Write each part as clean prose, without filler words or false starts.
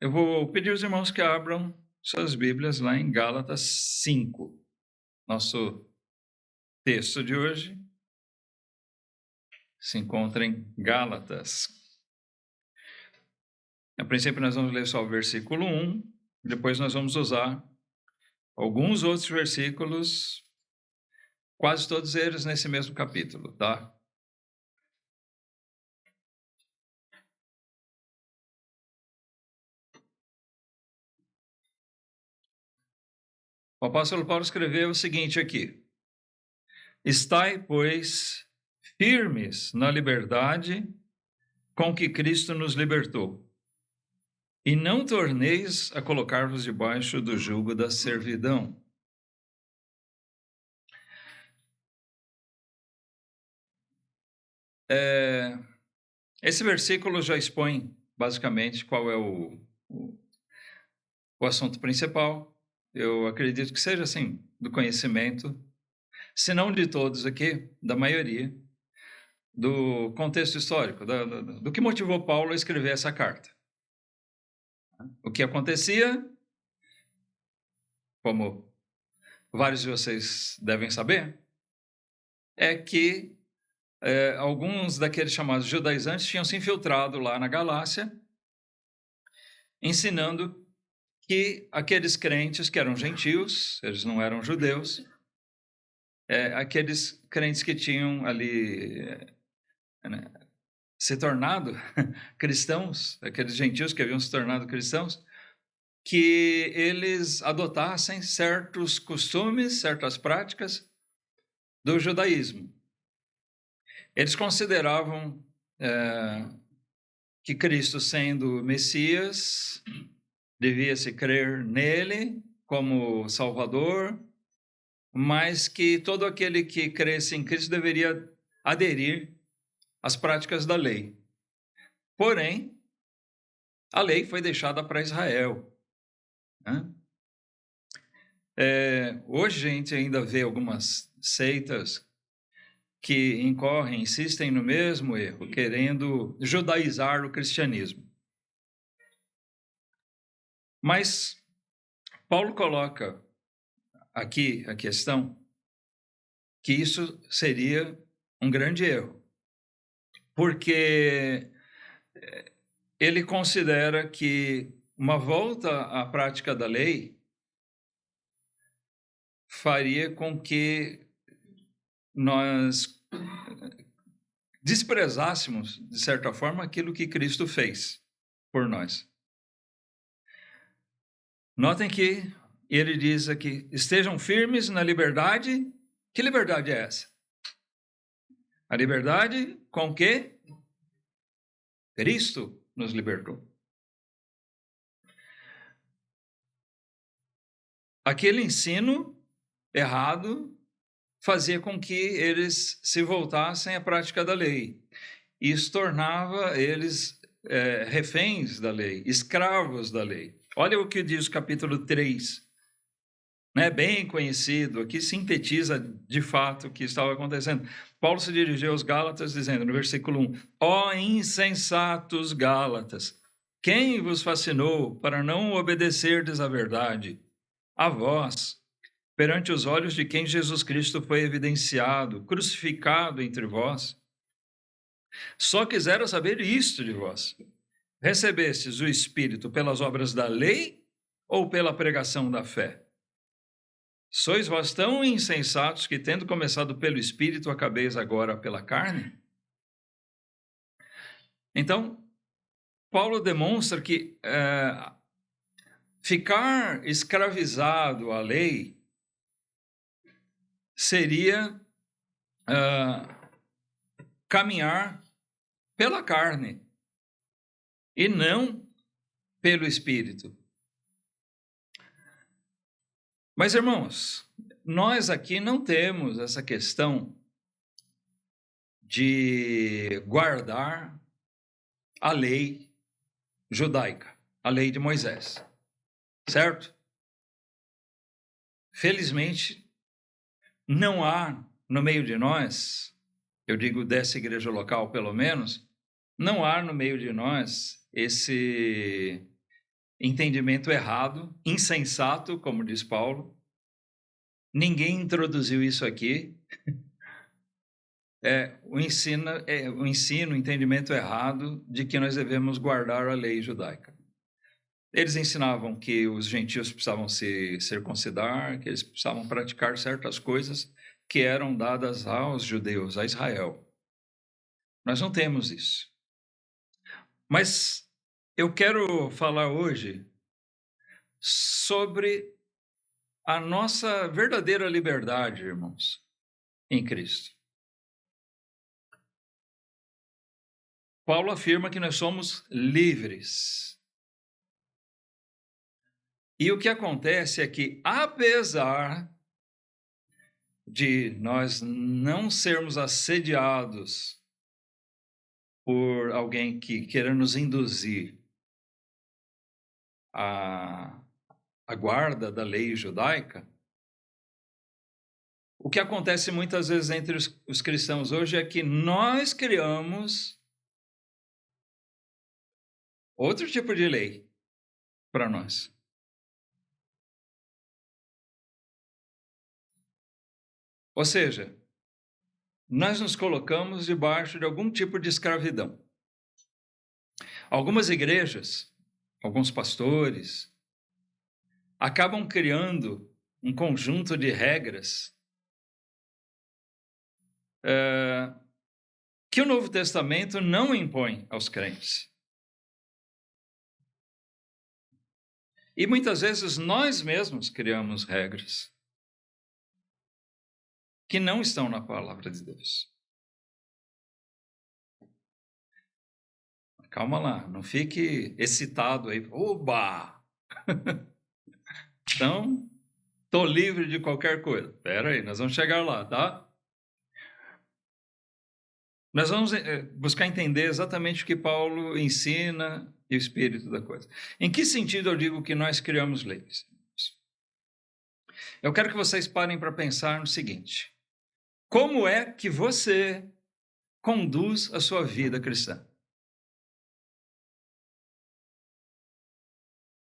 Eu vou pedir aos irmãos que abram suas Bíblias lá em Gálatas 5, nosso texto de hoje se encontra em Gálatas. A princípio nós vamos ler só o versículo 1, depois nós vamos usar alguns outros versículos, quase todos eles nesse mesmo capítulo, tá? O apóstolo Paulo escreveu o seguinte aqui: estai, pois, firmes na liberdade com que Cristo nos libertou, e não torneis a colocar-vos debaixo do jugo da servidão. Esse versículo já expõe basicamente qual é o assunto principal. Eu acredito que seja, assim, do conhecimento, se não de todos aqui, da maioria, do contexto histórico, do que motivou Paulo a escrever essa carta. O que acontecia, como vários de vocês devem saber, é que alguns daqueles chamados judaizantes tinham se infiltrado lá na Galácia, ensinando que aqueles crentes que eram gentios, eles não eram judeus, aqueles crentes que tinham ali se tornado cristãos, aqueles gentios que haviam se tornado cristãos, que eles adotassem certos costumes, certas práticas do judaísmo. Eles consideravam que Cristo, sendo Messias, devia-se crer nele como Salvador, mas que todo aquele que cresce em Cristo deveria aderir às práticas da lei. Porém, a lei foi deixada para Israel, né? Hoje a gente ainda vê algumas seitas que insistem no mesmo erro, querendo judaizar o cristianismo. Mas Paulo coloca aqui a questão que isso seria um grande erro, porque ele considera que uma volta à prática da lei faria com que nós desprezássemos, de certa forma, aquilo que Cristo fez por nós. Notem que ele diz aqui: estejam firmes na liberdade. Que liberdade é essa? A liberdade com que Cristo nos libertou. Aquele ensino errado fazia com que eles se voltassem à prática da lei. Isso tornava eles reféns da lei, escravos da lei. Olha o que diz o capítulo 3, né? Bem conhecido, aqui sintetiza de fato o que estava acontecendo. Paulo se dirigiu aos Gálatas dizendo, no versículo 1, ó insensatos Gálatas, quem vos fascinou para não obedecerdes à verdade? A vós, perante os olhos de quem Jesus Cristo foi evidenciado, crucificado entre vós. Só quisera saber isto de vós: recebestes o Espírito pelas obras da lei ou pela pregação da fé? Sois vós tão insensatos que, tendo começado pelo Espírito, acabeis agora pela carne? Então, Paulo demonstra que ficar escravizado à lei seria caminhar pela carne e não pelo Espírito. Mas, irmãos, nós aqui não temos essa questão de guardar a lei judaica, a lei de Moisés, certo? Felizmente, não há no meio de nós, eu digo dessa igreja local pelo menos, não há no meio de nós esse entendimento errado, insensato, como diz Paulo. Ninguém introduziu isso aqui. O ensino, o entendimento errado de que nós devemos guardar a lei judaica. Eles ensinavam que os gentios precisavam se circuncidar, que eles precisavam praticar certas coisas que eram dadas aos judeus, a Israel. Nós não temos isso. Mas eu quero falar hoje sobre a nossa verdadeira liberdade, irmãos, em Cristo. Paulo afirma que nós somos livres. E o que acontece é que, apesar de nós não sermos assediados por alguém que queira nos induzir à guarda da lei judaica, o que acontece muitas vezes entre os cristãos hoje é que nós criamos outro tipo de lei para nós. Ou seja, nós nos colocamos debaixo de algum tipo de escravidão. Algumas igrejas, alguns pastores, acabam criando um conjunto de regras que o Novo Testamento não impõe aos crentes. E muitas vezes nós mesmos criamos regras que não estão na palavra de Deus. Calma lá, não fique excitado aí. Oba! Então, estou livre de qualquer coisa. Espera aí, nós vamos chegar lá, tá? Nós vamos buscar entender exatamente o que Paulo ensina e o espírito da coisa. Em que sentido eu digo que nós criamos leis? Eu quero que vocês parem para pensar no seguinte: como é que você conduz a sua vida cristã?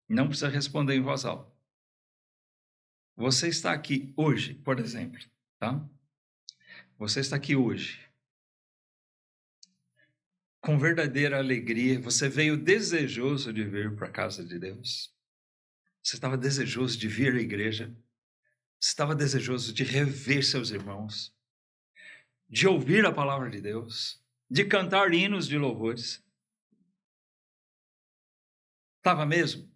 Não precisa responder em voz alta. Você está aqui hoje, por exemplo, tá? Você está aqui hoje com verdadeira alegria. Você veio desejoso de vir para a casa de Deus. Você estava desejoso de vir à igreja. Você estava desejoso de rever seus irmãos, de ouvir a palavra de Deus, de cantar hinos de louvores. Estava mesmo?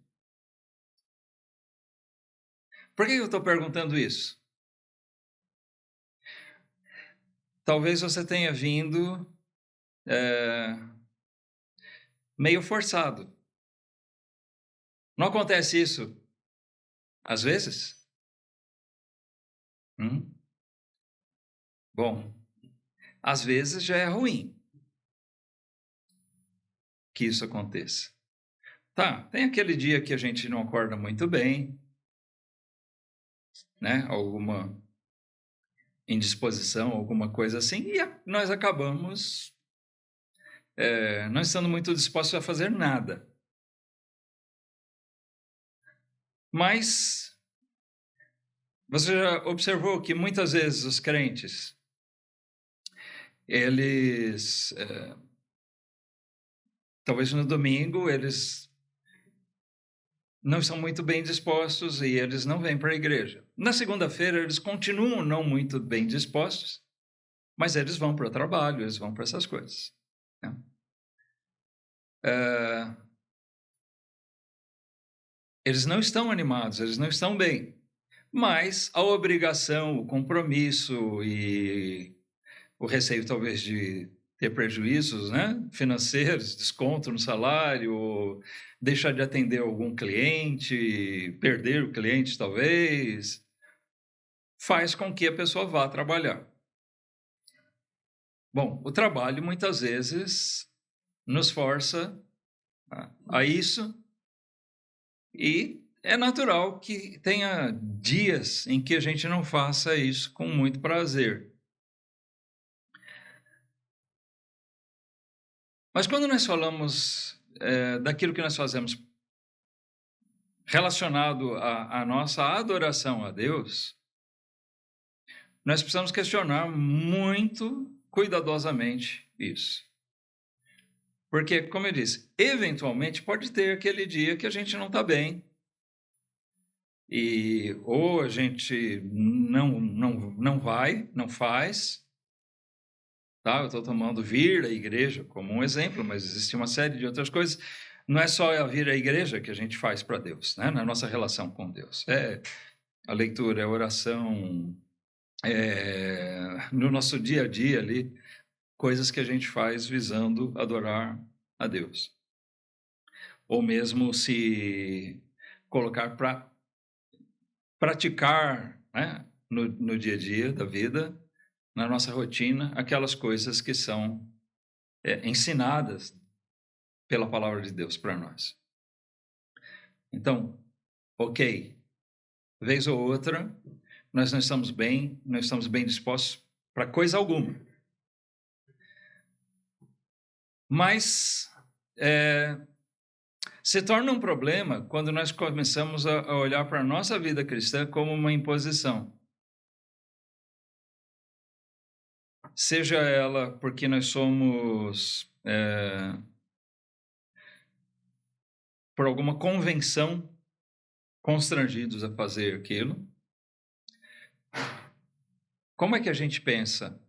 Por que eu estou perguntando isso? Talvez você tenha vindo meio forçado. Não acontece isso às vezes? Bom, às vezes já é ruim que isso aconteça. Tá, tem aquele dia que a gente não acorda muito bem, né? Alguma indisposição, alguma coisa assim, e nós acabamos não estando muito dispostos a fazer nada. Mas você já observou que muitas vezes os crentes, eles, talvez no domingo, eles não estão muito bem dispostos e eles não vêm para a igreja. Na segunda-feira, eles continuam não muito bem dispostos, mas eles vão para o trabalho, eles vão para essas coisas, né? Eles não estão animados, eles não estão bem, mas a obrigação, o compromisso e o receio talvez de ter prejuízos, né, financeiros, desconto no salário, deixar de atender algum cliente, perder o cliente talvez, faz com que a pessoa vá trabalhar. Bom, o trabalho muitas vezes nos força a isso, e é natural que tenha dias em que a gente não faça isso com muito prazer. Mas quando nós falamos daquilo que nós fazemos relacionado à nossa adoração a Deus, nós precisamos questionar muito cuidadosamente isso. Porque, como eu disse, eventualmente pode ter aquele dia que a gente não está bem, e ou a gente não vai, não faz, tá? Eu estou tomando vir à igreja como um exemplo, mas existe uma série de outras coisas. Não é só a vir à igreja que a gente faz para Deus, né? Na nossa relação com Deus. É a leitura, é a oração, no nosso dia a dia ali, coisas que a gente faz visando adorar a Deus. Ou mesmo se colocar para praticar, né, no dia a dia da vida, na nossa rotina, aquelas coisas que são ensinadas pela palavra de Deus para nós. Então, ok, vez ou outra, nós não estamos bem dispostos para coisa alguma. Mas se torna um problema quando nós começamos a olhar para a nossa vida cristã como uma imposição. Seja ela porque nós somos, por alguma convenção, constrangidos a fazer aquilo. Como é que a gente pensa?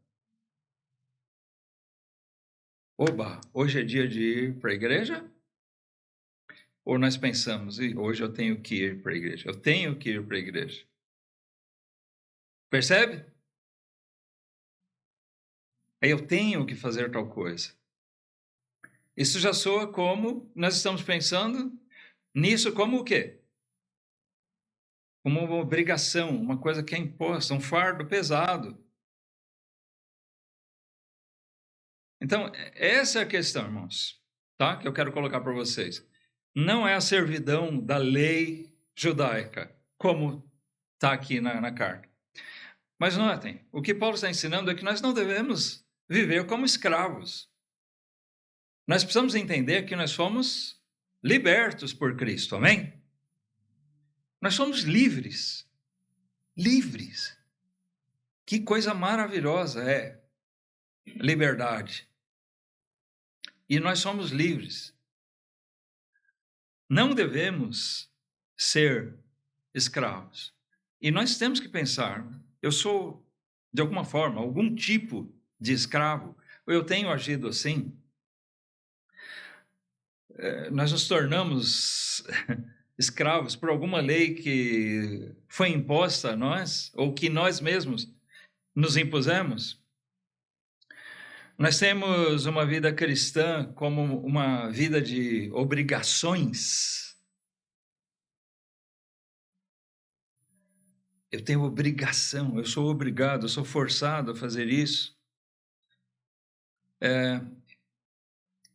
Oba, hoje é dia de ir para a igreja? Ou nós pensamos, hoje eu tenho que ir para a igreja? Eu tenho que ir para a igreja. Percebe? Eu tenho que fazer tal coisa. Isso já soa como nós estamos pensando nisso como o quê? Como uma obrigação, uma coisa que é imposta, um fardo pesado. Então, essa é a questão, irmãos, tá? Que eu quero colocar para vocês. Não é a servidão da lei judaica, como está aqui na carta. Mas notem, o que Paulo está ensinando é que nós não devemos viver como escravos. Nós precisamos entender que nós fomos libertos por Cristo, amém? Nós somos livres. Livres. Que coisa maravilhosa é liberdade. E nós somos livres. Não devemos ser escravos. E nós temos que pensar, eu sou, de alguma forma, algum tipo de escravo, ou eu tenho agido assim? Nós nos tornamos escravos por alguma lei que foi imposta a nós, ou que nós mesmos nos impusemos? Nós temos uma vida cristã como uma vida de obrigações. Eu tenho obrigação, eu sou obrigado, eu sou forçado a fazer isso.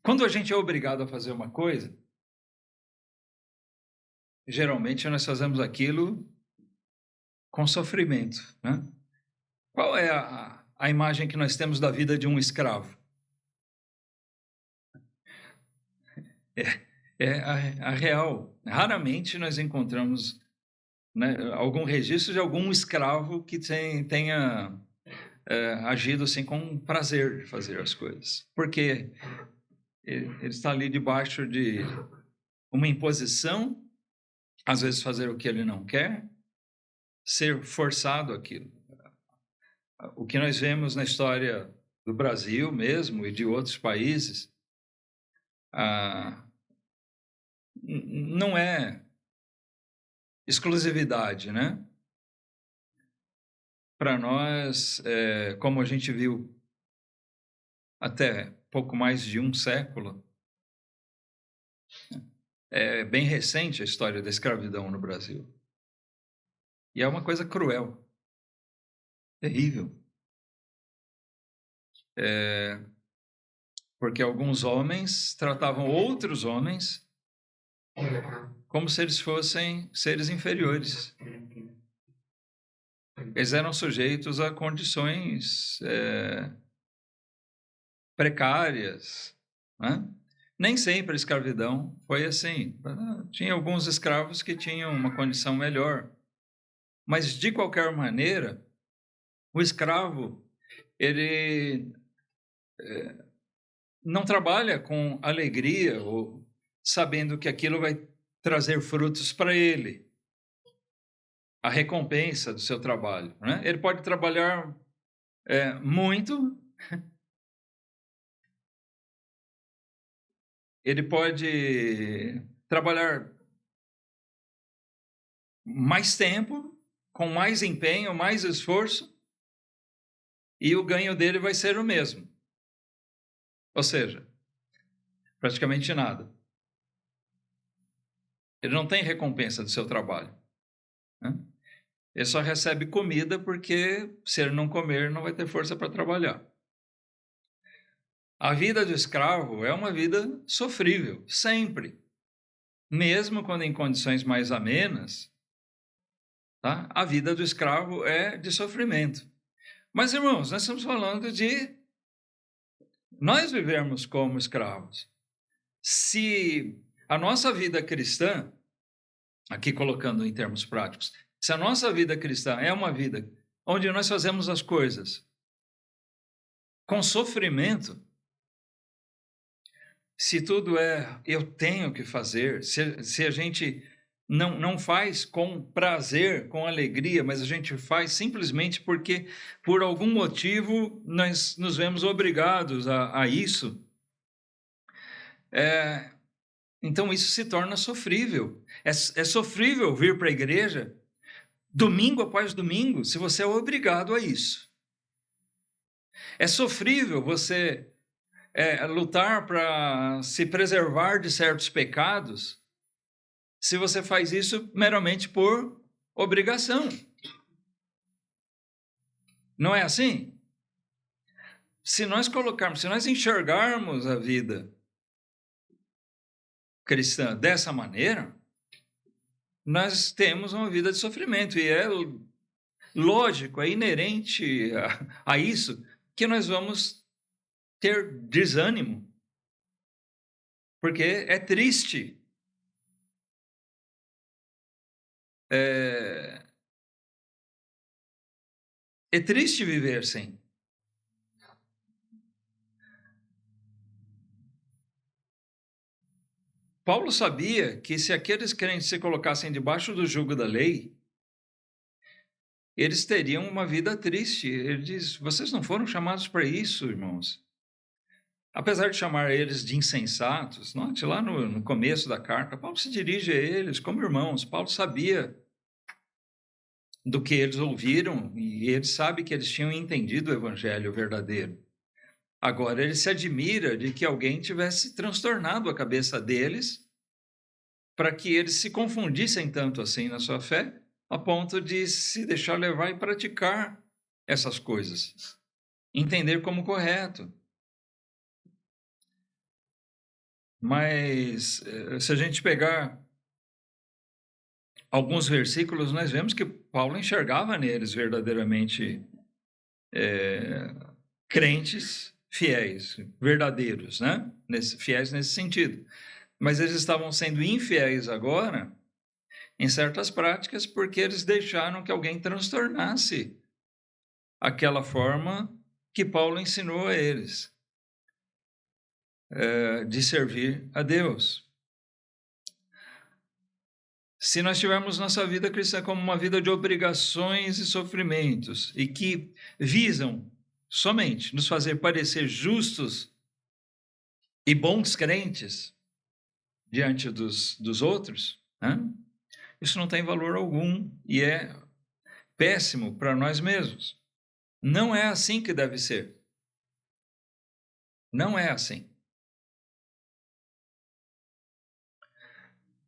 Quando a gente é obrigado a fazer uma coisa, geralmente nós fazemos aquilo com sofrimento, né? Qual é a imagem que nós temos da vida de um escravo? A real. Raramente nós encontramos, né, algum registro de algum escravo que tenha agido assim com prazer de fazer as coisas. Porque ele está ali debaixo de uma imposição, às vezes fazer o que ele não quer, ser forçado àquilo. O que nós vemos na história do Brasil mesmo e de outros países, não é exclusividade, né? Para nós, como a gente viu até pouco mais de um século, é bem recente a história da escravidão no Brasil. E é uma coisa cruel, terrível. Porque alguns homens tratavam outros homens como se eles fossem seres inferiores. Eles eram sujeitos a condições precárias, né? Nem sempre a escravidão foi assim. Tinha alguns escravos que tinham uma condição melhor. Mas, de qualquer maneira, o escravo, ele não trabalha com alegria ou sabendo que aquilo vai trazer frutos para ele, a recompensa do seu trabalho, né? Ele pode trabalhar muito, ele pode trabalhar mais tempo, com mais empenho, mais esforço, e o ganho dele vai ser o mesmo. Ou seja, praticamente nada. Ele não tem recompensa do seu trabalho, né? Ele só recebe comida porque, se ele não comer, não vai ter força para trabalhar. A vida do escravo é uma vida sofrível, sempre. Mesmo quando em condições mais amenas, tá? A vida do escravo é de sofrimento. Mas, irmãos, nós estamos falando de nós vivermos como escravos. Se a nossa vida cristã, aqui colocando em termos práticos, se a nossa vida cristã é uma vida onde nós fazemos as coisas com sofrimento, se tudo é eu tenho que fazer, se a gente não faz com prazer, com alegria, mas a gente faz simplesmente porque, por algum motivo, nós nos vemos obrigados a isso, então isso se torna sofrível. É sofrível vir para a igreja domingo após domingo, se você é obrigado a isso. É sofrível você lutar para se preservar de certos pecados, se você faz isso meramente por obrigação. Não é assim? Se nós enxergarmos a vida cristã dessa maneira, nós temos uma vida de sofrimento, e é lógico, é inerente a isso que nós vamos ter desânimo, porque é triste. É triste viver sem. Paulo sabia que se aqueles crentes se colocassem debaixo do jugo da lei, eles teriam uma vida triste. Ele diz, vocês não foram chamados para isso, irmãos. Apesar de chamar eles de insensatos, note lá no começo da carta, Paulo se dirige a eles como irmãos. Paulo sabia do que eles ouviram e ele sabe que eles tinham entendido o evangelho verdadeiro. Agora, ele se admira de que alguém tivesse transtornado a cabeça deles para que eles se confundissem tanto assim na sua fé, a ponto de se deixar levar e praticar essas coisas, entender como correto. Mas, se a gente pegar alguns versículos, nós vemos que Paulo enxergava neles verdadeiramente crentes fiéis, verdadeiros, né? Fiéis nesse sentido. Mas eles estavam sendo infiéis agora em certas práticas porque eles deixaram que alguém transtornasse aquela forma que Paulo ensinou a eles de servir a Deus. Se nós tivermos nossa vida cristã como uma vida de obrigações e sofrimentos e que visam somente nos fazer parecer justos e bons crentes diante dos outros, né? Isso não tem valor algum e é péssimo para nós mesmos. Não é assim que deve ser. Não é assim.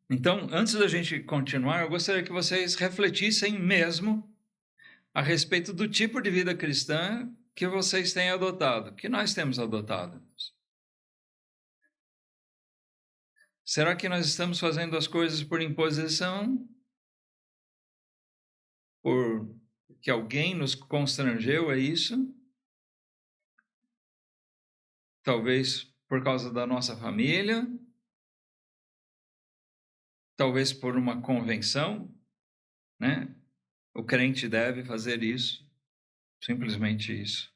Então, antes da gente continuar, eu gostaria que vocês refletissem mesmo a respeito do tipo de vida cristã que vocês têm adotado, que nós temos adotado. Será que nós estamos fazendo as coisas por imposição? Por que alguém nos constrangeu a isso? Talvez por causa da nossa família, talvez por uma convenção, né? O crente deve fazer isso, simplesmente isso.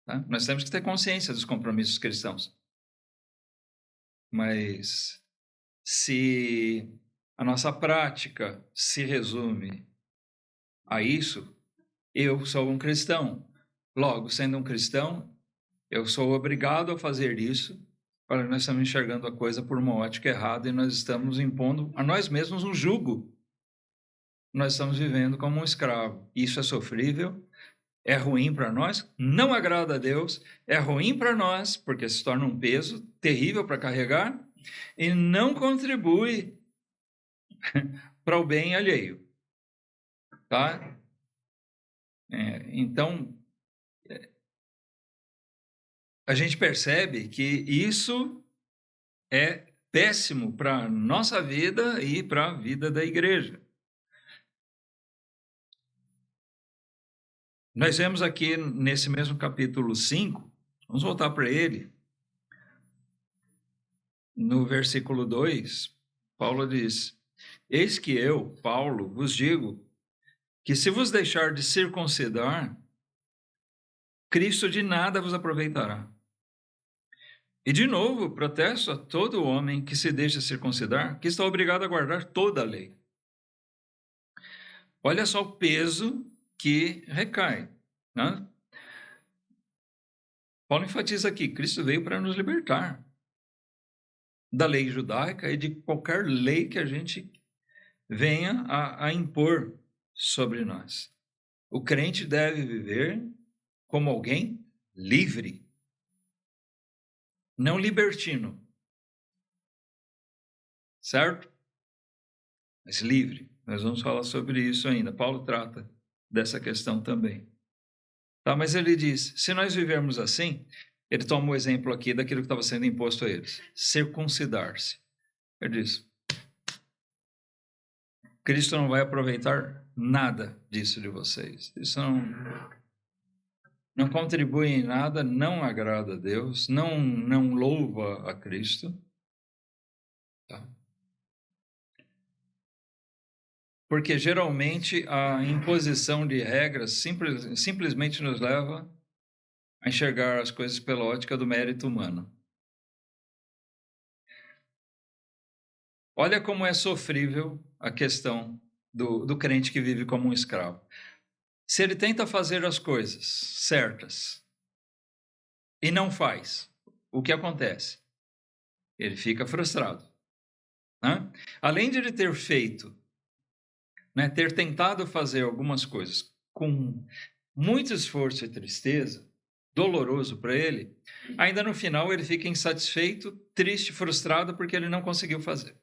Tá? Nós temos que ter consciência dos compromissos cristãos. Mas se a nossa prática se resume a isso, eu sou um cristão. Logo, sendo um cristão, eu sou obrigado a fazer isso. Olha, nós estamos enxergando a coisa por uma ótica errada e nós estamos impondo a nós mesmos um jugo. Nós estamos vivendo como um escravo. Isso é sofrível, é ruim para nós, não agrada a Deus, é ruim para nós, porque se torna um peso terrível para carregar e não contribui para o bem alheio. Tá? Então, a gente percebe que isso é péssimo para a nossa vida e para a vida da igreja. Nós vemos aqui nesse mesmo capítulo 5, vamos voltar para ele. No versículo 2, Paulo diz: Eis que eu, Paulo, vos digo que se vos deixar de circuncidar, Cristo de nada vos aproveitará. E de novo, protesto a todo homem que se deixa circuncidar, que está obrigado a guardar toda a lei. Olha só o peso que recai, né? Paulo enfatiza aqui: Cristo veio para nos libertar da lei judaica e de qualquer lei que a gente venha a impor sobre nós. O crente deve viver como alguém livre, não libertino, certo? Mas livre. Nós vamos falar sobre isso ainda. Paulo trata dessa questão também. Tá, mas ele diz, se nós vivermos assim, ele toma o exemplo aqui daquilo que estava sendo imposto a eles, circuncidar-se. Ele diz, Cristo não vai aproveitar nada disso de vocês. Isso não contribui em nada, não agrada a Deus, não louva a Cristo. Tá? Porque geralmente a imposição de regras simplesmente nos leva a enxergar as coisas pela ótica do mérito humano. Olha como é sofrível a questão do crente que vive como um escravo. Se ele tenta fazer as coisas certas e não faz, o que acontece? Ele fica frustrado. Né? Além de ele ter feito, né, ter tentado fazer algumas coisas com muito esforço e tristeza, doloroso para ele, ainda no final ele fica insatisfeito, triste, frustrado porque ele não conseguiu fazer.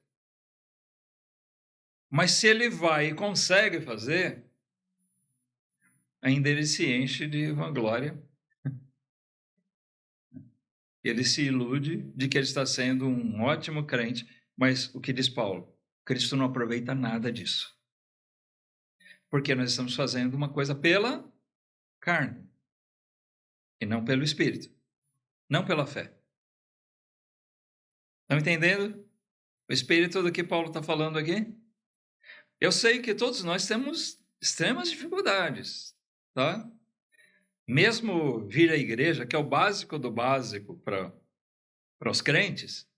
Mas se ele vai e consegue fazer, ainda ele se enche de vanglória. Ele se ilude de que ele está sendo um ótimo crente, mas o que diz Paulo? Cristo não aproveita nada disso. Porque nós estamos fazendo uma coisa pela carne e não pelo Espírito, não pela fé. Estão entendendo o espírito do que Paulo está falando aqui? Eu sei que todos nós temos extremas dificuldades, tá? Mesmo vir à igreja, que é o básico do básico para os crentes,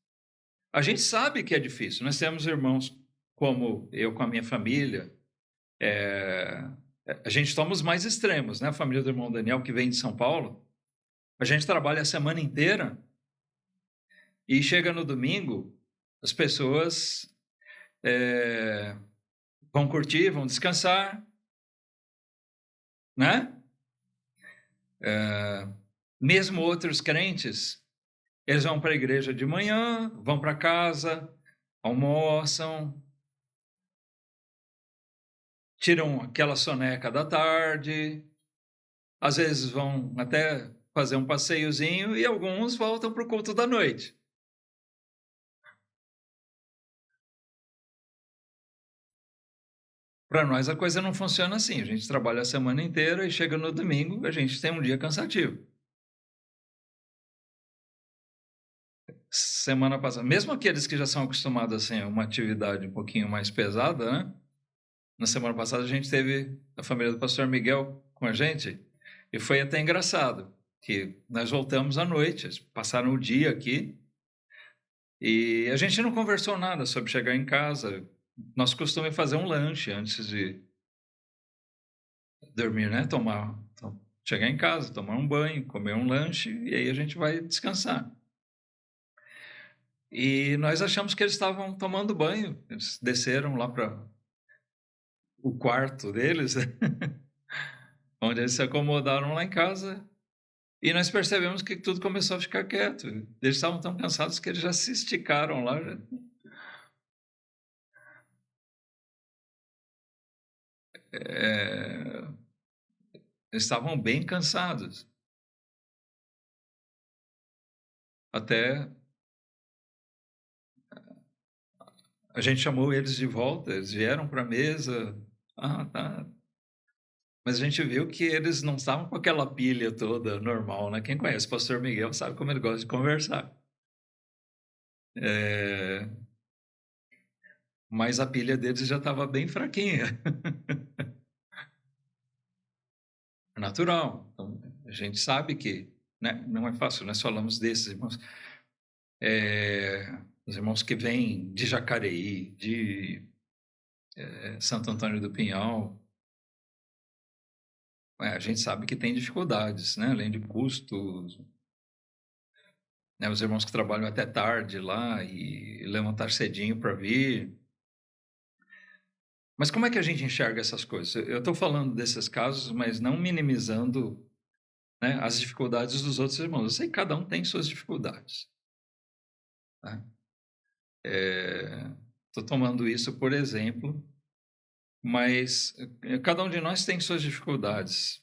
a gente sabe que é difícil. Nós temos irmãos como eu com a minha família. A gente toma os mais extremos, né? A família do irmão Daniel, que vem de São Paulo, a gente trabalha a semana inteira e chega no domingo, as pessoas vão curtir, vão descansar, né? Mesmo outros crentes, eles vão para a igreja de manhã, vão para casa, almoçam, tiram aquela soneca da tarde, às vezes vão até fazer um passeiozinho e alguns voltam para o culto da noite. Para nós a coisa não funciona assim. A gente trabalha a semana inteira e chega no domingo, a gente tem um dia cansativo. semana passada, mesmo aqueles que já são acostumados assim, a uma atividade um pouquinho mais pesada, né? Na semana passada a gente teve a família do pastor Miguel com a gente e foi até engraçado, que nós voltamos à noite, eles passaram o dia aqui e a gente não conversou nada sobre chegar em casa. Nosso costume é fazer um lanche antes de dormir, né? Chegar em casa, tomar um banho, comer um lanche e aí a gente vai descansar. E nós achamos que eles estavam tomando banho. Eles desceram lá para o quarto deles, onde eles se acomodaram lá em casa. E nós percebemos que tudo começou a ficar quieto. Eles estavam tão cansados que eles já se esticaram lá. Eles estavam bem cansados. Até a gente chamou eles de volta, eles vieram para a mesa. Ah, tá. Mas a gente viu que eles não estavam com aquela pilha toda normal, né? Quem conhece o pastor Miguel sabe como ele gosta de conversar. Mas a pilha deles já estava bem fraquinha. Natural. Então, a gente sabe que, né, não é fácil. Nós falamos desses irmãos. Os irmãos que vêm de Jacareí, de Santo Antônio do Pinhal, a gente sabe que tem dificuldades, né? Além de custos, né? Os irmãos que trabalham até tarde lá e levantar cedinho para vir. Mas como é que a gente enxerga essas coisas? Eu estou falando desses casos, mas não minimizando, né, as dificuldades dos outros irmãos. Eu sei que cada um tem suas dificuldades. Tá? Estou tomando isso por exemplo, mas cada um de nós tem suas dificuldades.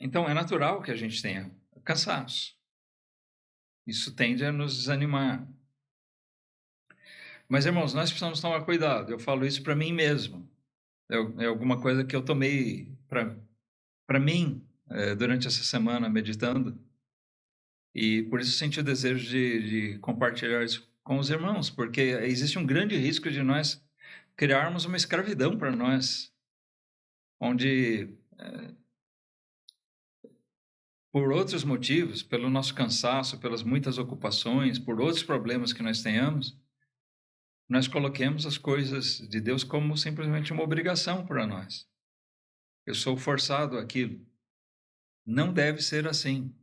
Então, é natural que a gente tenha cansaço. Isso tende a nos desanimar. Mas, irmãos, nós precisamos tomar cuidado. Eu falo isso para mim mesmo. É alguma coisa que eu tomei para mim durante essa semana, meditando. E por isso senti o desejo de compartilhar isso com os irmãos, porque existe um grande risco de nós criarmos uma escravidão para nós, onde, por outros motivos, pelo nosso cansaço, pelas muitas ocupações, por outros problemas que nós tenhamos, nós coloquemos as coisas de Deus como simplesmente uma obrigação para nós. Eu sou forçado àquilo. Não deve ser assim.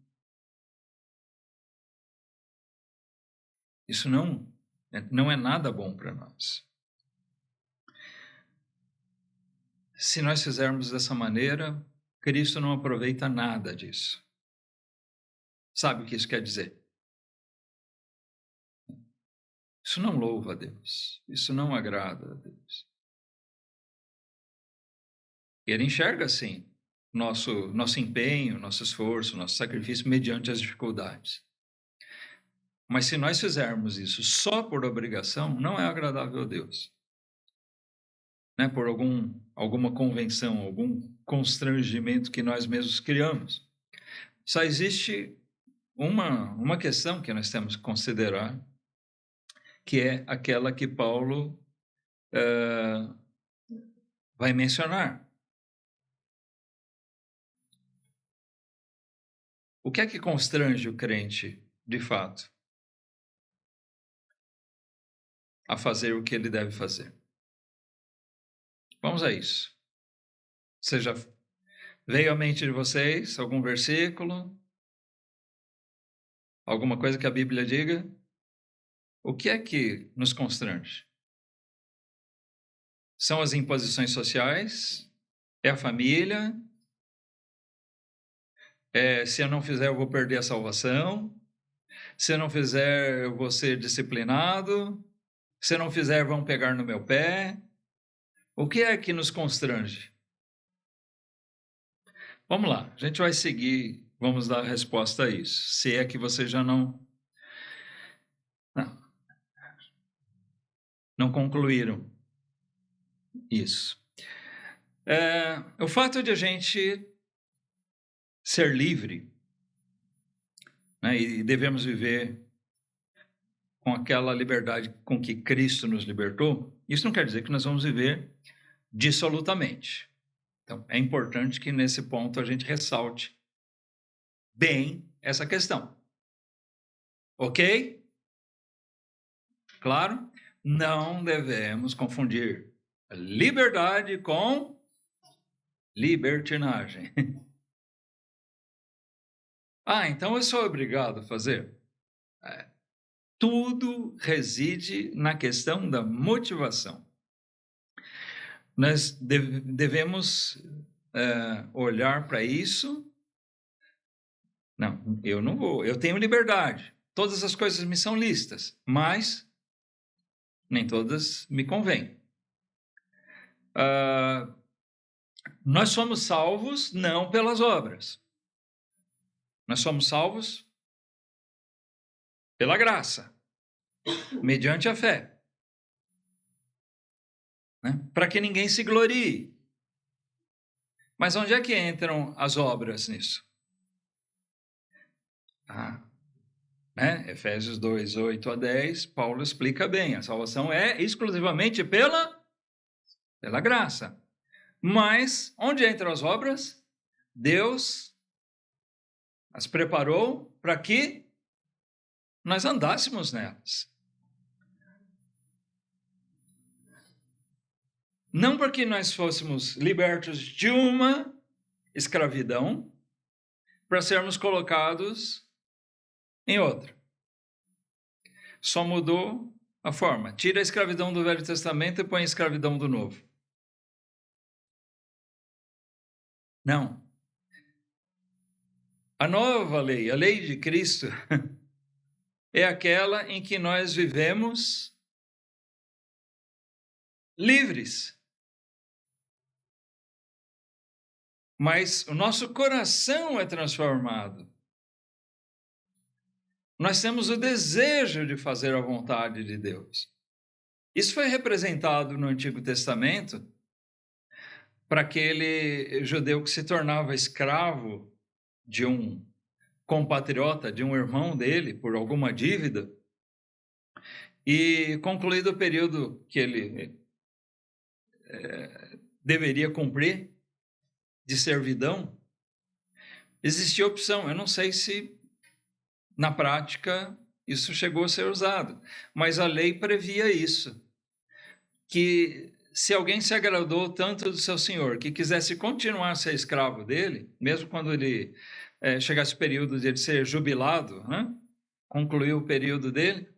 Isso não é nada bom para nós. Se nós fizermos dessa maneira, Cristo não aproveita nada disso. Sabe o que isso quer dizer? Isso não louva a Deus. Isso não agrada a Deus. Ele enxerga, assim, nosso empenho, nosso esforço, nosso sacrifício mediante as dificuldades. Mas se nós fizermos isso só por obrigação, não é agradável a Deus. Né? Por alguma convenção, algum constrangimento que nós mesmos criamos. Só existe uma questão que nós temos que considerar, que é aquela que Paulo vai mencionar. O que é que constrange o crente, de fato, a fazer o que ele deve fazer? Vamos a isso. Já veio à mente de vocês algum versículo? Alguma coisa que a Bíblia diga? O que é que nos constrange? São as imposições sociais? É a família? Se eu não fizer, eu vou perder a salvação? Se eu não fizer, eu vou ser disciplinado? Se eu não fizer, vão pegar no meu pé? O que é que nos constrange? Vamos lá, a gente vai seguir, vamos dar a resposta a isso. Se é que você já não concluíram isso. O fato de a gente ser livre né? E devemos viver com aquela liberdade com que Cristo nos libertou. Isso não quer dizer que nós vamos viver dissolutamente. Então, é importante que nesse ponto a gente ressalte bem essa questão. Ok? Claro? Não devemos confundir liberdade com libertinagem. Então eu sou obrigado a fazer? Tudo reside na questão da motivação. Nós devemos olhar para isso. Não, eu não vou. Eu tenho liberdade. Todas as coisas me são lícitas, mas nem todas me convêm. Nós somos salvos não pelas obras. Nós somos salvos pela graça, mediante a fé. Né? Para que ninguém se glorie. Mas onde é que entram as obras nisso? Né? Efésios 2, 8 a 10, Paulo explica bem. A salvação é exclusivamente pela graça. Mas onde entram as obras? Deus as preparou para que nós andássemos nelas. Não porque nós fôssemos libertos de uma escravidão para sermos colocados em outra. Só mudou a forma. Tira a escravidão do Velho Testamento e põe a escravidão do Novo. Não. A nova lei, a lei de Cristo, é aquela em que nós vivemos livres. Mas o nosso coração é transformado. Nós temos o desejo de fazer a vontade de Deus. Isso foi representado no Antigo Testamento para aquele judeu que se tornava escravo de um compatriota, de um irmão dele, por alguma dívida, e concluído o período que ele deveria cumprir de servidão, existia opção. Eu não sei se na prática isso chegou a ser usado, mas a lei previa isso, que se alguém se agradou tanto do seu senhor que quisesse continuar a ser escravo dele, mesmo quando ele chegasse o período de ele ser jubilado, né? Concluiu o período dele,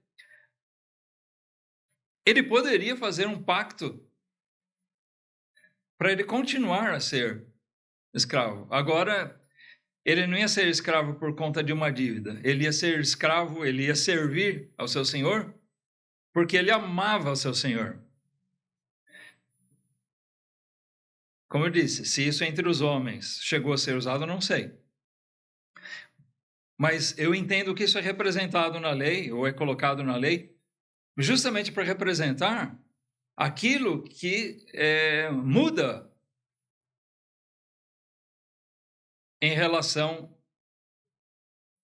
ele poderia fazer um pacto para ele continuar a ser escravo. Agora, ele não ia ser escravo por conta de uma dívida, ele ia ser escravo, ele ia servir ao seu senhor porque ele amava o seu senhor. Como eu disse, se isso entre os homens chegou a ser usado, eu não sei. Mas eu entendo que isso é representado na lei, ou é colocado na lei, justamente para representar aquilo que muda em relação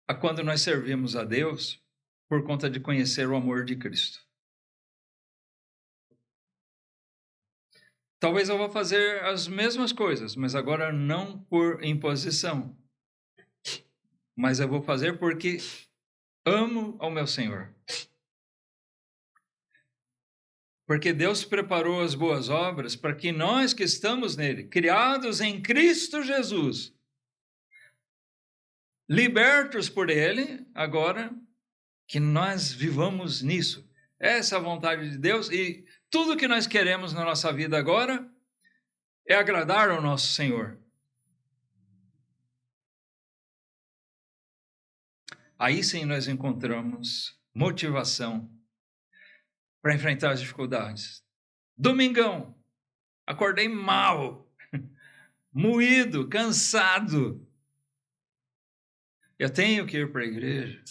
a quando nós servimos a Deus por conta de conhecer o amor de Cristo. Talvez eu vá fazer as mesmas coisas, mas agora não por imposição, mas eu vou fazer porque amo ao meu Senhor. Porque Deus preparou as boas obras para que nós que estamos nele, criados em Cristo Jesus, libertos por ele, agora que nós vivamos nisso. Essa é a vontade de Deus, e tudo que nós queremos na nossa vida agora é agradar ao nosso Senhor. Aí sim nós encontramos motivação para enfrentar as dificuldades. Domingão, acordei mal, moído, cansado. Eu tenho que ir para a igreja.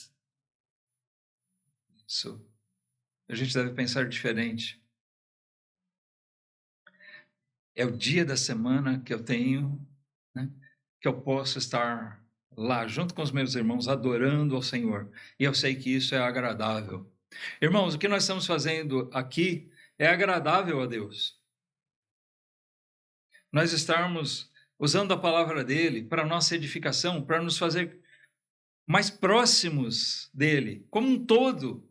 Isso. A gente deve pensar diferente. É o dia da semana que eu tenho, né, que eu posso estar lá junto com os meus irmãos, adorando ao Senhor. E eu sei que isso é agradável. Irmãos, o que nós estamos fazendo aqui é agradável a Deus. Nós estarmos usando a palavra dele para nossa edificação, para nos fazer mais próximos dele, como um todo.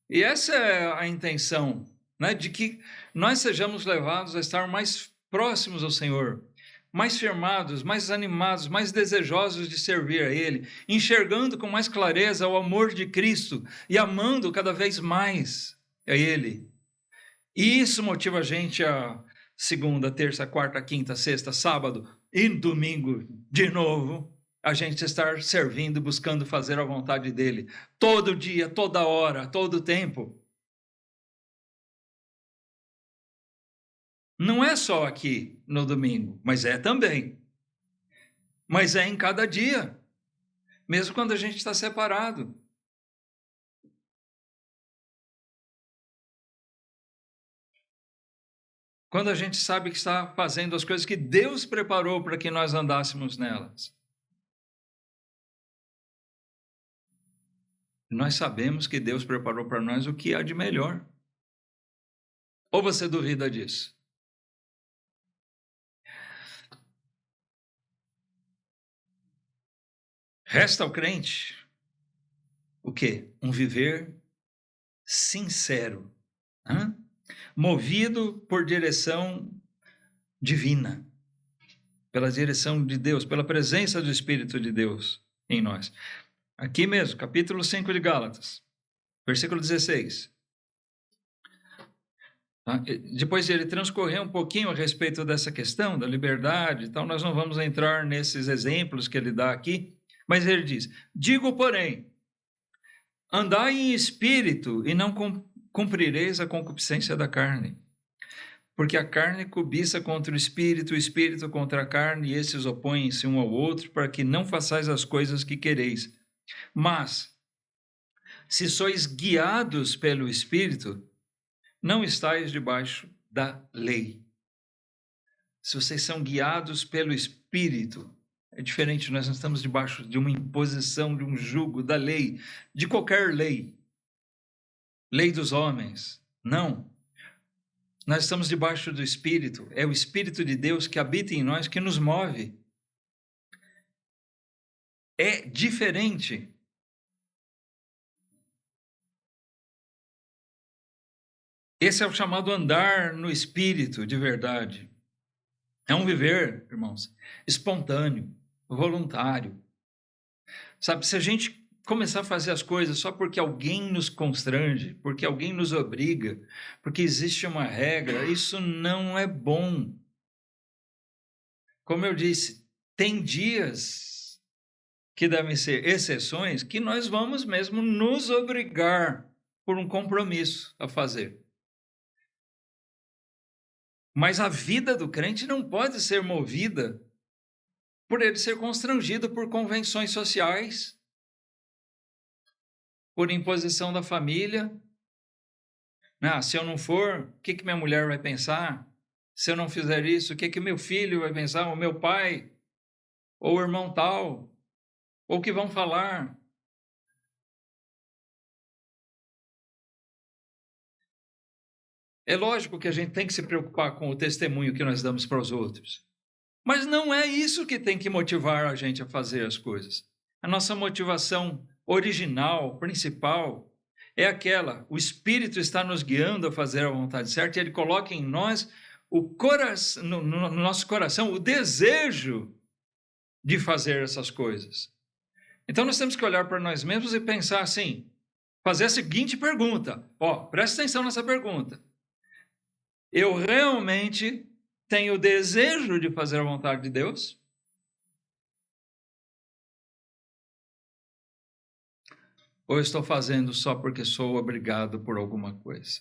E essa é a intenção, né, de que nós sejamos levados a estar mais próximos ao Senhor, mais firmados, mais animados, mais desejosos de servir a Ele, enxergando com mais clareza o amor de Cristo e amando cada vez mais a Ele. E isso motiva a gente a segunda, terça, quarta, quinta, sexta, sábado e domingo de novo, a gente estar servindo, buscando fazer a vontade dele, todo dia, toda hora, todo tempo. Não é só aqui no domingo, mas é também. Mas é em cada dia, mesmo quando a gente está separado. Quando a gente sabe que está fazendo as coisas que Deus preparou para que nós andássemos nelas. Nós sabemos que Deus preparou para nós o que há de melhor. Ou você duvida disso? Resta ao crente o quê? Um viver sincero, hein? Movido por direção divina, pela direção de Deus, pela presença do Espírito de Deus em nós. Aqui mesmo, capítulo 5 de Gálatas, versículo 16. Depois de ele transcorrer um pouquinho a respeito dessa questão da liberdade e tal, nós não vamos entrar nesses exemplos que ele dá aqui, mas ele diz: digo, porém, andai em espírito e não cumprireis a concupiscência da carne. Porque a carne cobiça contra o espírito contra a carne, e esses opõem-se um ao outro, para que não façais as coisas que quereis. Mas, se sois guiados pelo Espírito, não estáis debaixo da lei. Se vocês são guiados pelo Espírito, é diferente, nós não estamos debaixo de uma imposição, de um jugo, da lei, de qualquer lei. Lei dos homens. Não. Nós estamos debaixo do Espírito. É o Espírito de Deus que habita em nós, que nos move. É diferente. Esse é o chamado andar no Espírito de verdade. É um viver, irmãos, espontâneo, voluntário. Sabe, se a gente começar a fazer as coisas só porque alguém nos constrange, porque alguém nos obriga, porque existe uma regra, isso não é bom. Como eu disse, tem dias que devem ser exceções que nós vamos mesmo nos obrigar por um compromisso a fazer. Mas a vida do crente não pode ser movida por ele ser constrangido por convenções sociais, por imposição da família. Se eu não for, o que minha mulher vai pensar? Se eu não fizer isso, o que meu filho vai pensar? O meu pai? Ou o irmão tal? Ou o que vão falar? É lógico que a gente tem que se preocupar com o testemunho que nós damos para os outros. Mas não é isso que tem que motivar a gente a fazer as coisas. A nossa motivação original, principal, é aquela: o Espírito está nos guiando a fazer a vontade certa e ele coloca em nós no nosso coração o desejo de fazer essas coisas. Então nós temos que olhar para nós mesmos e pensar assim, fazer a seguinte pergunta, presta atenção nessa pergunta: eu realmente tenho o desejo de fazer a vontade de Deus? Ou eu estou fazendo só porque sou obrigado por alguma coisa?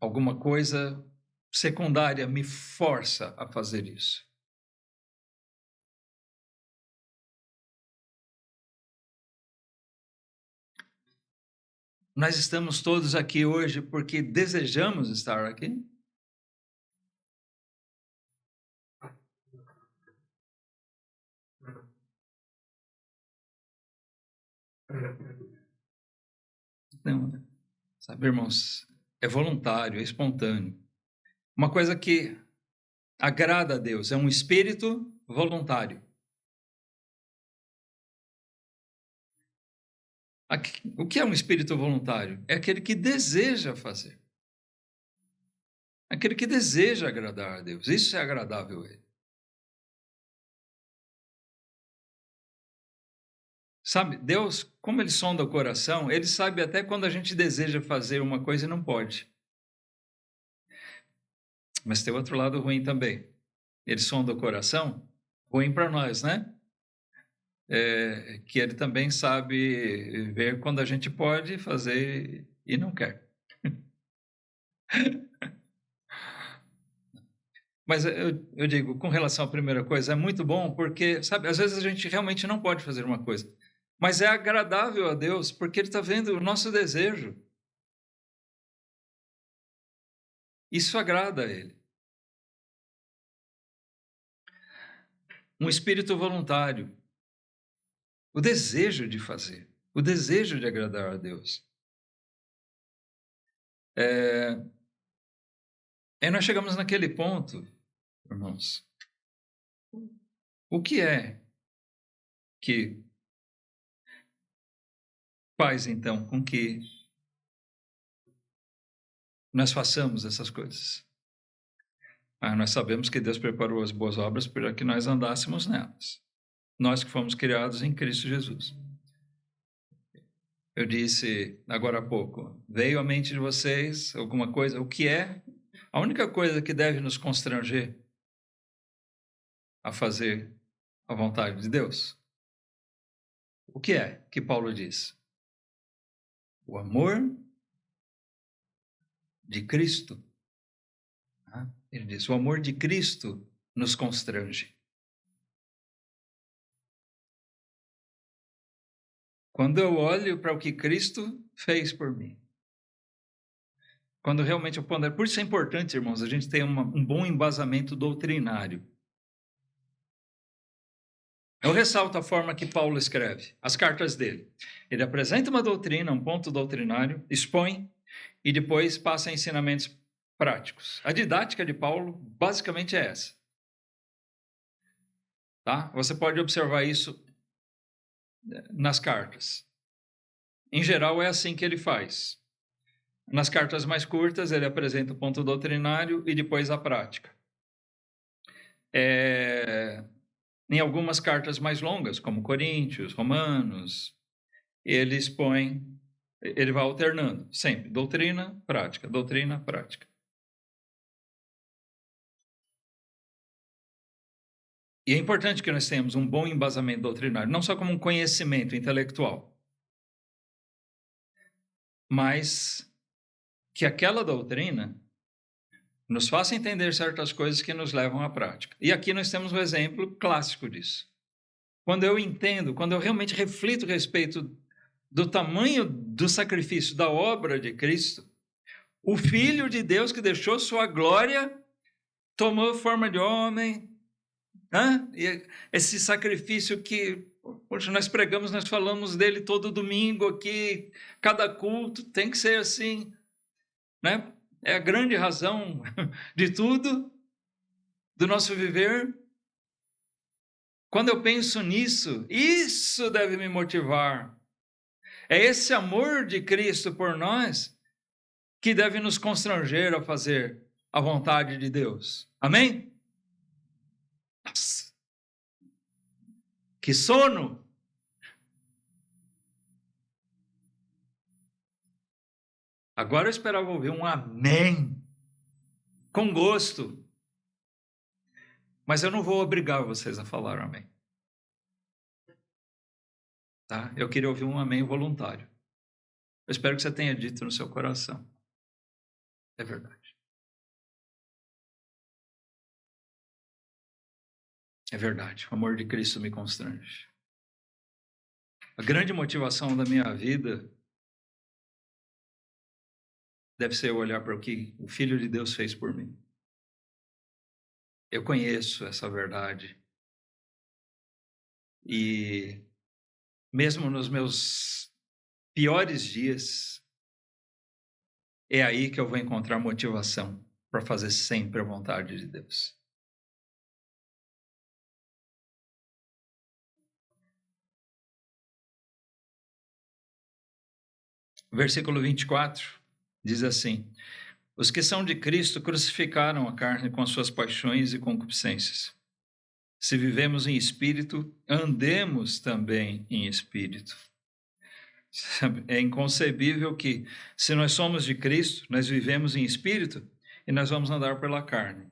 Alguma coisa secundária me força a fazer isso. Nós estamos todos aqui hoje porque desejamos estar aqui? Não, sabe, irmãos, é voluntário, é espontâneo. Uma coisa que agrada a Deus é um espírito voluntário. O que é um espírito voluntário? É aquele que deseja fazer. Aquele que deseja agradar a Deus. Isso é agradável a Ele. Sabe, Deus, como Ele sonda o coração, Ele sabe até quando a gente deseja fazer uma coisa e não pode. Mas tem outro lado ruim também. Ele sonda o coração, ruim para nós, né? Que Ele também sabe ver quando a gente pode fazer e não quer. Mas eu digo, com relação à primeira coisa, é muito bom porque, sabe, às vezes a gente realmente não pode fazer uma coisa, mas é agradável a Deus porque Ele está vendo o nosso desejo. Isso agrada a Ele. Um espírito voluntário, o desejo de fazer, o desejo de agradar a Deus. Nós chegamos naquele ponto, irmãos, o que é que faz, então, com que nós façamos essas coisas? Nós sabemos que Deus preparou as boas obras para que nós andássemos nelas. Nós que fomos criados em Cristo Jesus. Eu disse agora há pouco, veio à mente de vocês alguma coisa? O que é? A única coisa que deve nos constranger a fazer a vontade de Deus? O que é que Paulo diz? O amor de Cristo. Ele diz, o amor de Cristo nos constrange. Quando eu olho para o que Cristo fez por mim, quando realmente eu pondero, por isso é importante, irmãos, a gente ter um bom embasamento doutrinário. Eu ressalto a forma que Paulo escreve, as cartas dele. Ele apresenta uma doutrina, um ponto doutrinário, expõe e depois passa a ensinamentos práticos. A didática de Paulo basicamente é essa. Tá? Você pode observar isso nas cartas. Em geral, é assim que ele faz. Nas cartas mais curtas, ele apresenta o ponto doutrinário e depois a prática. Em algumas cartas mais longas, como Coríntios, Romanos, ele vai alternando, sempre, doutrina, prática, doutrina, prática. E é importante que nós tenhamos um bom embasamento doutrinário, não só como um conhecimento intelectual, mas que aquela doutrina nos faça entender certas coisas que nos levam à prática. E aqui nós temos um exemplo clássico disso. Quando eu entendo, quando eu realmente reflito a respeito do tamanho do sacrifício da obra de Cristo, o Filho de Deus que deixou sua glória, tomou forma de homem, e esse sacrifício que hoje nós pregamos, nós falamos dele todo domingo aqui, cada culto tem que ser assim, né? É a grande razão de tudo, do nosso viver. Quando eu penso nisso, isso deve me motivar. É esse amor de Cristo por nós que deve nos constranger a fazer a vontade de Deus. Amém? Nossa, que sono! Agora eu esperava ouvir um amém, com gosto. Mas eu não vou obrigar vocês a falar amém. Tá? Eu queria ouvir um amém voluntário. Eu espero que você tenha dito no seu coração. É verdade. É verdade. O amor de Cristo me constrange. A grande motivação da minha vida deve ser eu olhar para o que o Filho de Deus fez por mim. Eu conheço essa verdade. E mesmo nos meus piores dias, é aí que eu vou encontrar motivação para fazer sempre a vontade de Deus. Versículo 24 diz assim: os que são de Cristo crucificaram a carne com as suas paixões e concupiscências. Se vivemos em espírito, andemos também em espírito. É inconcebível que, se nós somos de Cristo, nós vivemos em espírito e nós vamos andar pela carne,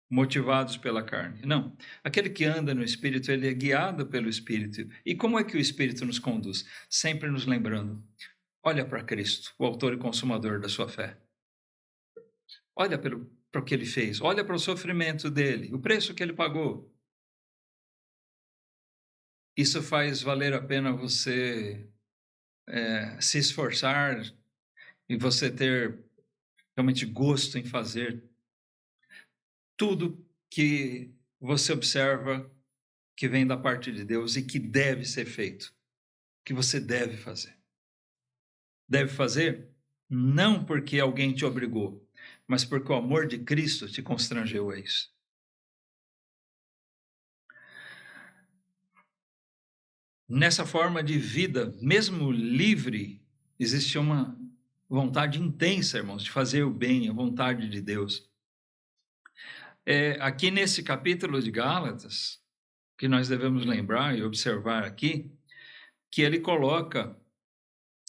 motivados pela carne. Não, aquele que anda no espírito, ele é guiado pelo espírito. E como é que o espírito nos conduz? Sempre nos lembrando: olha para Cristo, o autor e consumador da sua fé. Olha para o que ele fez, olha para o sofrimento dele, o preço que ele pagou. Isso faz valer a pena você se esforçar e você ter realmente gosto em fazer tudo que você observa que vem da parte de Deus e que deve ser feito, que você deve fazer. Deve fazer não porque alguém te obrigou, mas porque o amor de Cristo te constrangeu a isso. Nessa forma de vida, mesmo livre, existe uma vontade intensa, irmãos, de fazer o bem, a vontade de Deus. Aqui nesse capítulo de Gálatas, que nós devemos lembrar e observar aqui, que ele coloca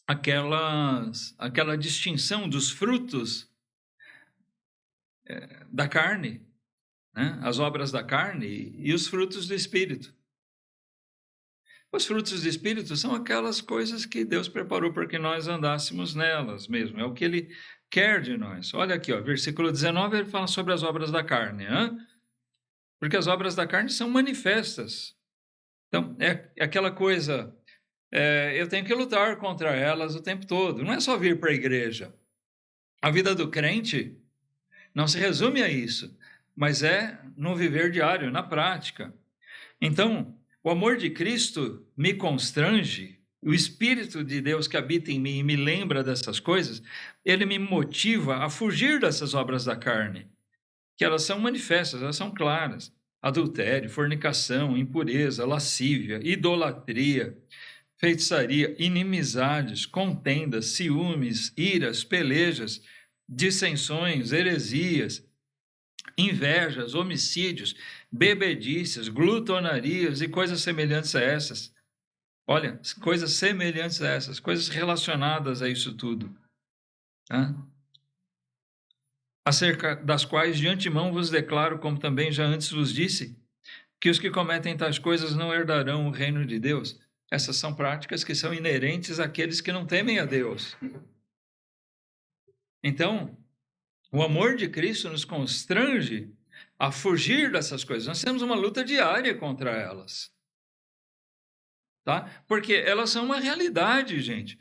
aquela distinção dos frutos da carne, né? As obras da carne e os frutos do Espírito. Os frutos do Espírito são aquelas coisas que Deus preparou para que nós andássemos nelas mesmo. É o que Ele quer de nós. Olha aqui, versículo 19, ele fala sobre as obras da carne. Porque as obras da carne são manifestas. Então, é aquela coisa, eu tenho que lutar contra elas o tempo todo. Não é só vir para a igreja. A vida do crente não se resume a isso, mas é no viver diário, na prática. Então, o amor de Cristo me constrange, o Espírito de Deus que habita em mim e me lembra dessas coisas, ele me motiva a fugir dessas obras da carne, que elas são manifestas, elas são claras: adultério, fornicação, impureza, lascívia, idolatria, feitiçaria, inimizades, contendas, ciúmes, iras, pelejas, dissensões, heresias, invejas, homicídios, bebedices, glutonarias e coisas semelhantes a essas. Olha, coisas semelhantes a essas, coisas relacionadas a isso tudo. Acerca das quais de antemão vos declaro, como também já antes vos disse, que os que cometem tais coisas não herdarão o reino de Deus. Essas são práticas que são inerentes àqueles que não temem a Deus. Então, o amor de Cristo nos constrange a fugir dessas coisas. Nós temos uma luta diária contra elas. Tá? Porque elas são uma realidade, gente.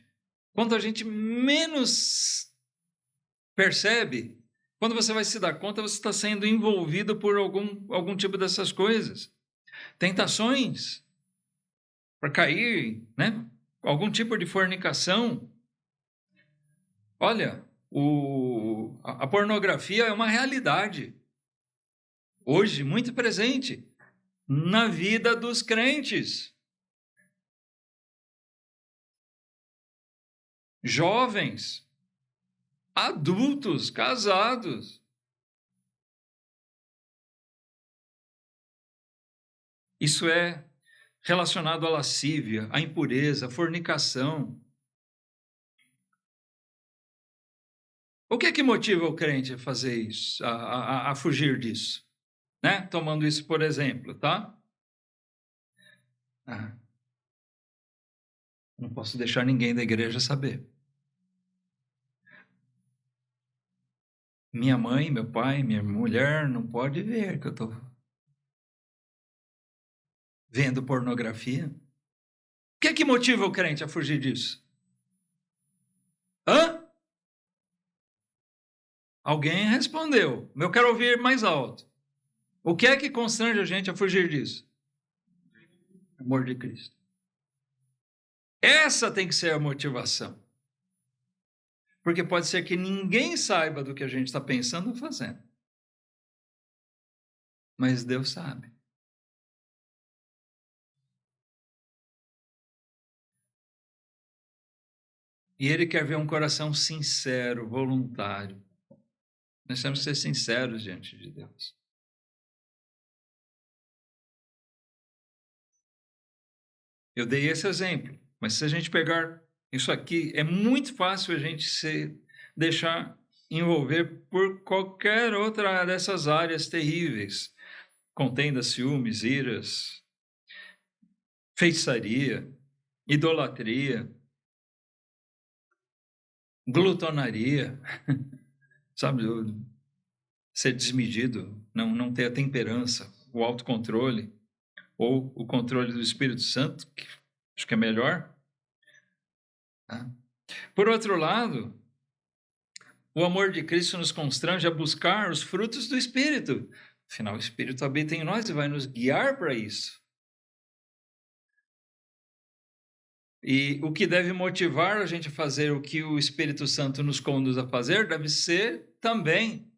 Quando a gente menos percebe, quando você vai se dar conta, você está sendo envolvido por algum tipo dessas coisas. Tentações para cair, né? Algum tipo de fornicação. Olha, a pornografia é uma realidade. Hoje, muito presente na vida dos crentes. Jovens, adultos, casados. Isso é relacionado à lascívia, à impureza, à fornicação. O que é que motiva o crente a fazer isso, a fugir disso? Né? Tomando isso por exemplo, tá? Não posso deixar ninguém da igreja saber. Minha mãe, meu pai, minha mulher não pode ver que eu estou vendo pornografia. O que é que motiva o crente a fugir disso? Alguém respondeu. Eu quero ouvir mais alto. O que é que constrange a gente a fugir disso? O amor de Cristo. Essa tem que ser a motivação. porque pode ser que ninguém saiba do que a gente está pensando ou fazendo. Mas Deus sabe. E Ele quer ver um coração sincero, voluntário. Nós temos que ser sinceros diante de Deus. Eu dei esse exemplo, mas se a gente pegar isso aqui, é muito fácil a gente se deixar envolver por qualquer outra dessas áreas terríveis. Contendas, ciúmes, iras, feitiçaria, idolatria, glutonaria, sabe, ser desmedido, não ter a temperança, o autocontrole, ou o controle do Espírito Santo, que acho que é melhor. Tá? Por outro lado, o amor de Cristo nos constrange a buscar os frutos do Espírito. Afinal, o Espírito habita em nós e vai nos guiar para isso. E o que deve motivar a gente a fazer o que o Espírito Santo nos conduz a fazer deve ser também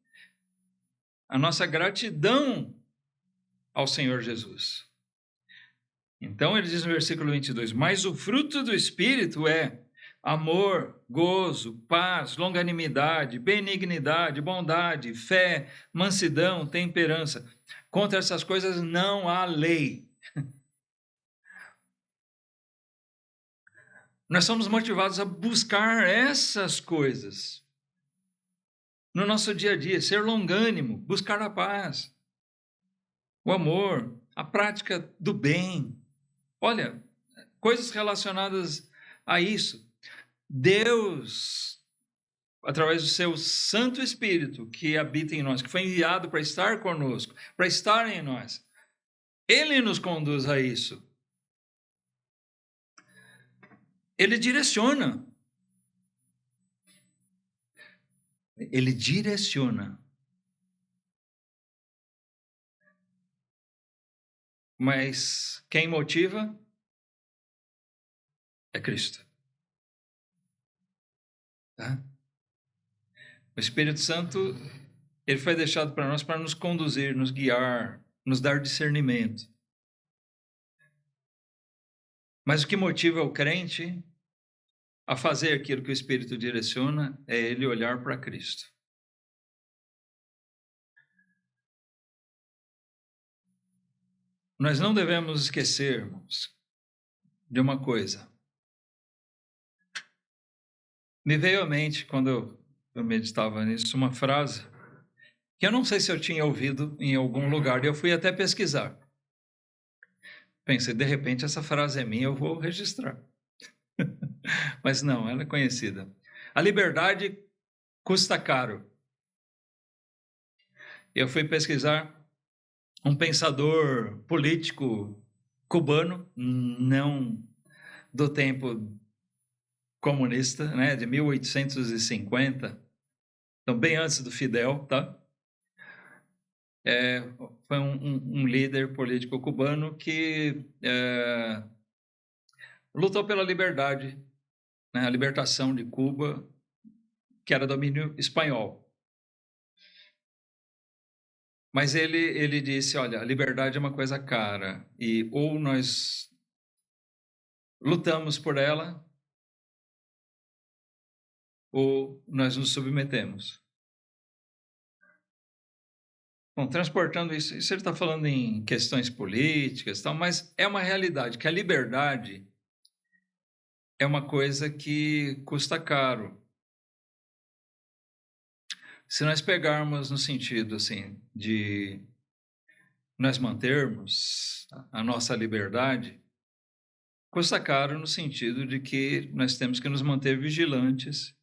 a nossa gratidão ao Senhor Jesus. Então ele diz no versículo 22, mas o fruto do Espírito é amor, gozo, paz, longanimidade, benignidade, bondade, fé, mansidão, temperança. Contra essas coisas não há lei. Nós somos motivados a buscar essas coisas no nosso dia a dia, ser longânimo, buscar a paz, o amor, a prática do bem. Olha, coisas relacionadas a isso. Deus, através do seu Santo Espírito que habita em nós, que foi enviado para estar conosco, para estar em nós, Ele nos conduz a isso. Ele direciona. Ele direciona. Mas quem motiva é Cristo. Tá? O Espírito Santo, ele foi deixado para nós para nos conduzir, nos guiar, nos dar discernimento. Mas o que motiva o crente a fazer aquilo que o Espírito direciona é ele olhar para Cristo. Nós não devemos esquecermos de uma coisa. Me veio à mente, quando eu meditava nisso, uma frase que eu não sei se eu tinha ouvido em algum lugar, e eu fui até pesquisar. Pensei, de repente, essa frase é minha, eu vou registrar. Mas não, ela é conhecida. A liberdade custa caro. Eu fui pesquisar um pensador político cubano, não do tempo comunista, né, de 1850, então bem antes do Fidel, tá? Foi um líder político cubano que lutou pela liberdade, né, a libertação de Cuba, que era domínio espanhol. Mas ele disse, olha, a liberdade é uma coisa cara, e ou nós lutamos por ela, ou nós nos submetemos. Bom, transportando isso ele está falando em questões políticas, tal, mas é uma realidade que a liberdade é uma coisa que custa caro. Se nós pegarmos no sentido assim de nós mantermos a nossa liberdade, custa caro no sentido de que nós temos que nos manter vigilantes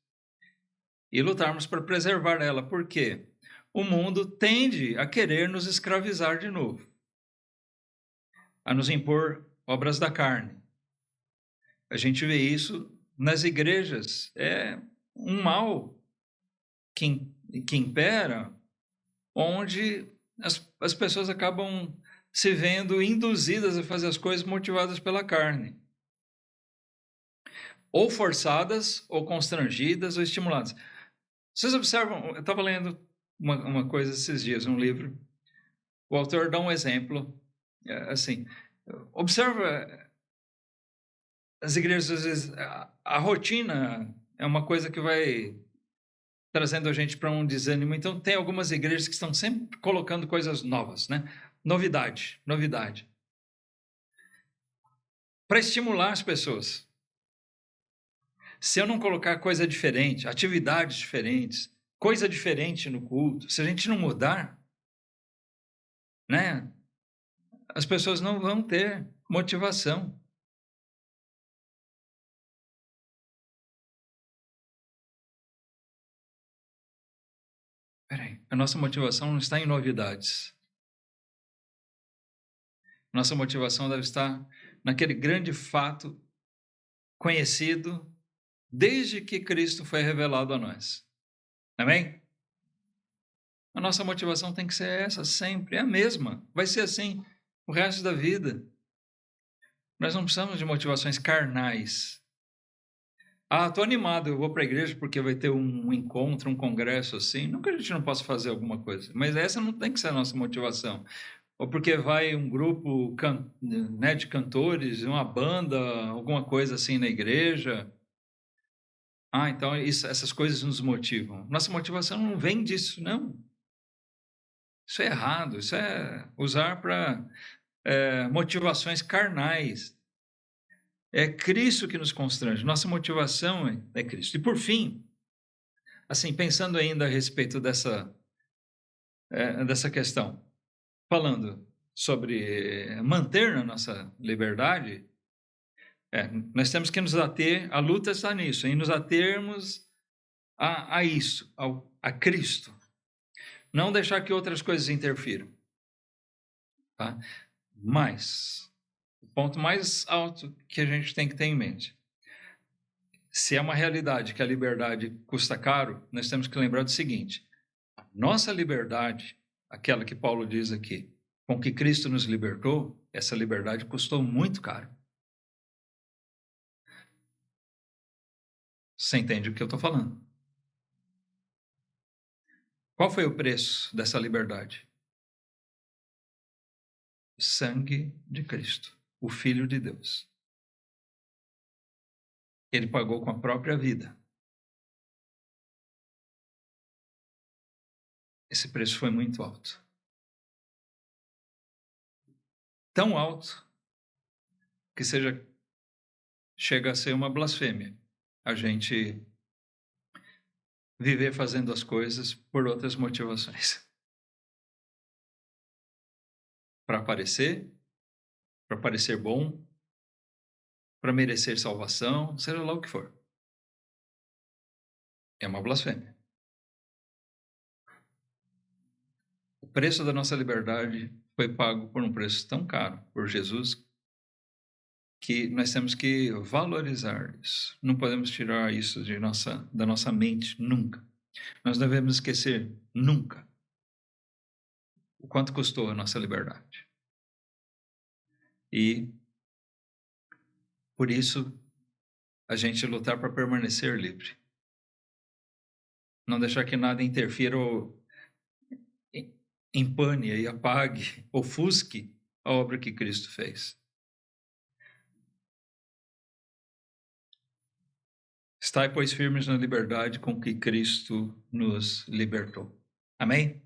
e lutarmos para preservar ela. Por quê? O mundo tende a querer nos escravizar de novo, a nos impor obras da carne. A gente vê isso nas igrejas, é um mal que impera, onde as pessoas acabam se vendo induzidas a fazer as coisas motivadas pela carne. ou forçadas, ou constrangidas, ou estimuladas. Vocês observam, eu estava lendo uma coisa esses dias, um livro, o autor dá um exemplo, assim, observa as igrejas, às vezes, a rotina é uma coisa que vai trazendo a gente para um desânimo. Então, tem algumas igrejas que estão sempre colocando coisas novas, né? Novidade, novidade. Para estimular as pessoas. Se eu não colocar coisa diferente, atividades diferentes, coisa diferente no culto, se a gente não mudar, né? As pessoas não vão ter motivação. Peraí, a nossa motivação não está em novidades. Nossa motivação deve estar naquele grande fato conhecido desde que Cristo foi revelado a nós. Amém? A nossa motivação tem que ser essa sempre, é a mesma. Vai ser assim o resto da vida. Nós não precisamos de motivações carnais. Estou animado, eu vou para a igreja porque vai ter um encontro, um congresso assim. Não que a gente não possa fazer alguma coisa, mas essa não tem que ser a nossa motivação. Ou porque vai um grupo né, de cantores, uma banda, alguma coisa assim na igreja. Então essas coisas nos motivam. Nossa motivação não vem disso, não. Isso é errado, isso é usar para motivações carnais. É Cristo que nos constrange, nossa motivação é Cristo. E por fim, assim, pensando ainda a respeito dessa questão, falando sobre manter na nossa liberdade, nós temos que nos ater, a luta está nisso, em nos atermos a isso, a Cristo. Não deixar que outras coisas interfiram. Tá? Mas, o ponto mais alto que a gente tem que ter em mente, se é uma realidade que a liberdade custa caro, nós temos que lembrar do seguinte: a nossa liberdade, aquela que Paulo diz aqui, com que Cristo nos libertou, essa liberdade custou muito caro. Você entende o que eu estou falando? Qual foi o preço dessa liberdade? O sangue de Cristo, o Filho de Deus. Ele pagou com a própria vida. Esse preço foi muito alto. Tão alto que chega a ser uma blasfêmia a gente viver fazendo as coisas por outras motivações. Para parecer bom, para merecer salvação, seja lá o que for. É uma blasfêmia. O preço da nossa liberdade foi pago por um preço tão caro por Jesus que nós temos que valorizar isso. Não podemos tirar isso da nossa mente nunca. Nós devemos esquecer nunca o quanto custou a nossa liberdade. E por isso a gente lutar para permanecer livre. Não deixar que nada interfira ou empane e apague, ofusque a obra que Cristo fez. Estai, pois, firmes na liberdade com que Cristo nos libertou. Amém?